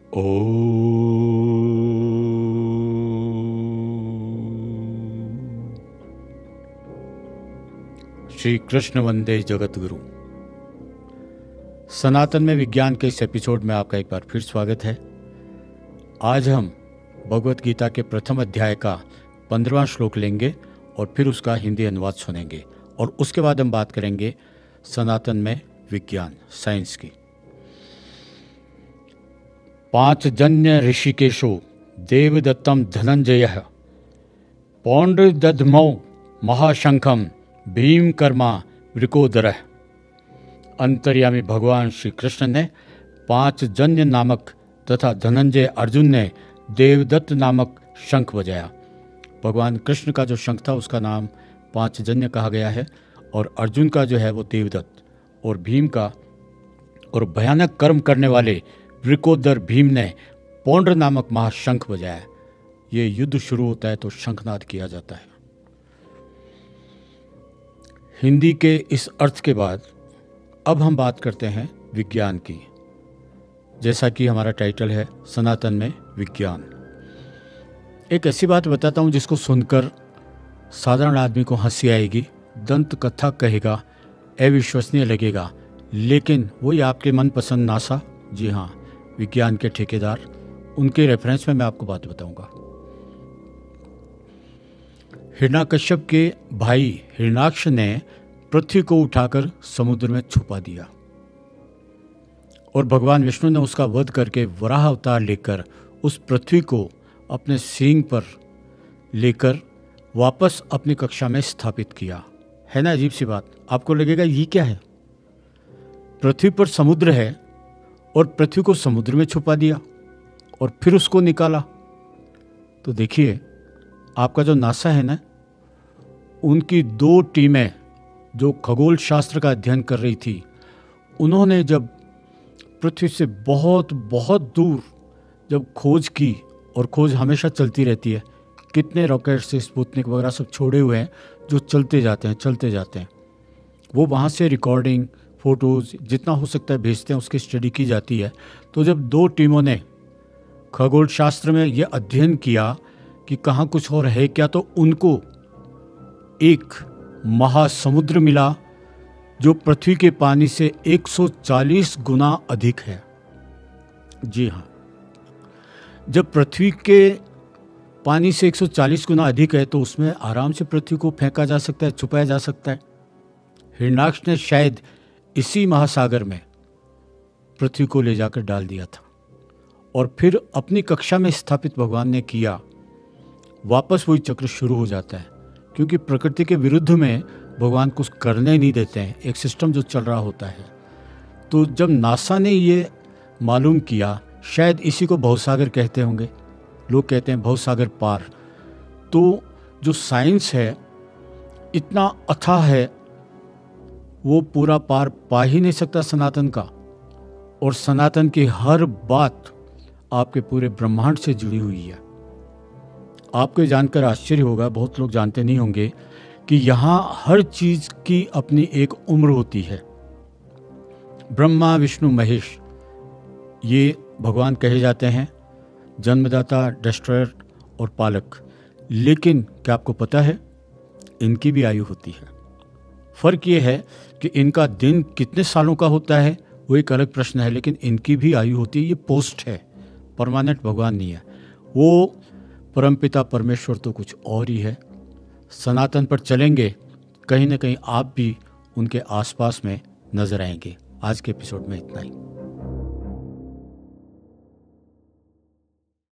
श्री कृष्ण वंदे जगत गुरु। सनातन में विज्ञान के इस एपिसोड में आपका एक बार फिर स्वागत है। आज हम भगवत गीता के प्रथम अध्याय का 15वां श्लोक लेंगे और फिर उसका हिंदी अनुवाद सुनेंगे और उसके बाद हम बात करेंगे सनातन में विज्ञान, साइंस की। पांचजन्य ऋषिकेशो देवदत्तम धनंजयः पौंड्रदध्मौ महाशंखम भीम कर्मा वृकोदरः। अंतर्यामी भगवान श्री कृष्ण ने पांचजन्य नामक तथा धनंजय अर्जुन ने देवदत्त नामक शंख बजाया। भगवान कृष्ण का जो शंख था उसका नाम पांचजन्य कहा गया है और अर्जुन का जो है वो देवदत्त, और भीम का और भयानक कर्म करने वाले वृकोदर भीम ने पौंड्र नामक महाशंख बजाया। ये युद्ध शुरू होता है तो शंखनाद किया जाता है। हिंदी के इस अर्थ के बाद अब हम बात करते हैं विज्ञान की। जैसा कि हमारा टाइटल है सनातन में विज्ञान। एक ऐसी बात बताता हूँ जिसको सुनकर साधारण आदमी को हंसी आएगी, दंत कथा कहेगा, अविश्वसनीय लगेगा, लेकिन वही आपके मनपसंद नासा, जी हाँ, विज्ञान के ठेकेदार, उनके रेफरेंस में मैं आपको बात बताऊंगा। हिरण्यकश्यप के भाई हिरण्याक्ष ने पृथ्वी को उठाकर समुद्र में छुपा दिया और भगवान विष्णु ने उसका वध करके वराह अवतार लेकर उस पृथ्वी को अपने सींग पर लेकर वापस अपनी कक्षा में स्थापित किया। है ना अजीब सी बात? आपको लगेगा ये क्या है? पृथ्वी पर समुद्र है और पृथ्वी को समुद्र में छुपा दिया और फिर उसको निकाला। तो देखिए, आपका जो नासा है ना, उनकी 2 टीमें जो खगोल शास्त्र का अध्ययन कर रही थी, उन्होंने जब पृथ्वी से बहुत बहुत दूर जब खोज की, और खोज हमेशा चलती रहती है, कितने रॉकेट से स्पुतनिक वगैरह सब छोड़े हुए हैं जो चलते जाते हैं, वो वहाँ से रिकॉर्डिंग, फोटोज़ जितना हो सकता है भेजते हैं, उसकी स्टडी की जाती है। तो जब 2 टीमों ने खगोल शास्त्र में ये अध्ययन किया कि कहाँ कुछ और है क्या, तो उनको एक महासमुद्र मिला जो पृथ्वी के पानी से 140 गुना अधिक है। जी हाँ, जब पृथ्वी के पानी से 140 गुना अधिक है तो उसमें आराम से पृथ्वी को फेंका जा सकता है, छुपाया जा सकता है। हिरण्याक्ष ने शायद इसी महासागर में पृथ्वी को ले जाकर डाल दिया था और फिर अपनी कक्षा में स्थापित भगवान ने किया। वापस वही चक्र शुरू हो जाता है, क्योंकि प्रकृति के विरुद्ध में भगवान कुछ करने नहीं देते हैं, एक सिस्टम जो चल रहा होता है। तो जब नासा ने ये मालूम किया, शायद इसी को भवसागर कहते होंगे, लोग कहते हैं भवसागर पार। तो जो साइंस है इतना अथाह है, वो पूरा पार पा ही नहीं सकता सनातन का। और सनातन की हर बात आपके पूरे ब्रह्मांड से जुड़ी हुई है। आपको जानकर आश्चर्य होगा, बहुत लोग जानते नहीं होंगे कि यहाँ हर चीज की अपनी एक उम्र होती है। ब्रह्मा, विष्णु, महेश, ये भगवान कहे जाते हैं, जन्मदाता, डिस्ट्रॉयर और पालक। लेकिन क्या आपको पता है, इनकी भी आयु होती है। फर्क ये है कि इनका दिन कितने सालों का होता है वो एक अलग प्रश्न है, लेकिन इनकी भी आयु होती है। ये पोस्ट है, परमानेंट भगवान नहीं है। वो परमपिता परमेश्वर तो कुछ और ही है। सनातन पर चलेंगे, कहीं ना कहीं आप भी उनके आसपास में नजर आएंगे। आज के एपिसोड में इतना ही।